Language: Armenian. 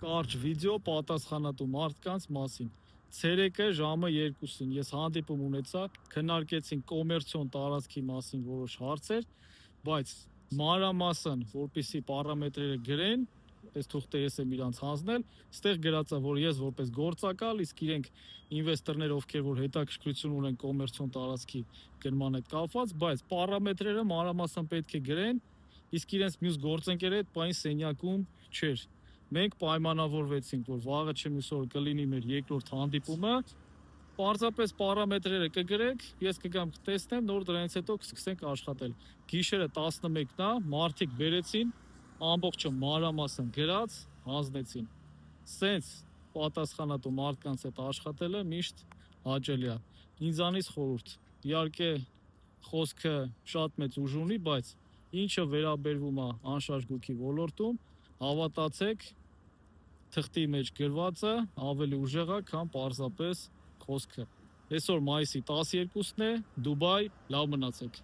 կարճ վիդեո պատասխանատու մարդկանց մասին։ Ցերեկը ժամը 2-ին ես հանդիպում ունեցա, քննարկեցինք կոմերցիոն տարածքի մասին որոշ հարցեր, բայց մանրամասն, որպեսզի պարամետրերը գրեն, այս թուղթը ես եմ իրանց հանձնել, ստեղ գրած է, որ ես որպես գործակալ, իսկ իրենք ինվեստորներ, ովքեր որ հետաքրքրություն ունեն կոմերցիոն տարածքի գնման հետ կապված, բայց պարամետրերը մանրամասն պետք է գրեն, իսկ իրենց մյուս գործընկերը այդ պայն սենյակում չէր։ Մենք պայմանավորվեցինք, որ վաղը չմյուս օր կլինի մեր երկրորդ հանդիպումը, պարզապես պարամետրերը կգրեք, ես կգամ կտեսնեմ, նոր դրանից հետո կսկսենք աշխատել։ Գիշերը 11-ն է, մարդիկ բերեցին, ամբողջը մանրամասն գրած, հանձնեցին։ Սենց պատասխանատու մարդկանց հետ աշխատելը միշտ հաճելի է։ Ինձանից խորհուրդ։ Իհարկե խոսքը շատ մեծ ուժ ունի, բայց ինչը վերաբերվում է անշարժ գույքի ոլորտում, հավատացեք, թղթի մեջ գրվածը ավելի ուժեղ է, քան պարզապես խոսքը։ Այսօր մայիսի 12-ն է, Դուբայ, լավ մնացեք։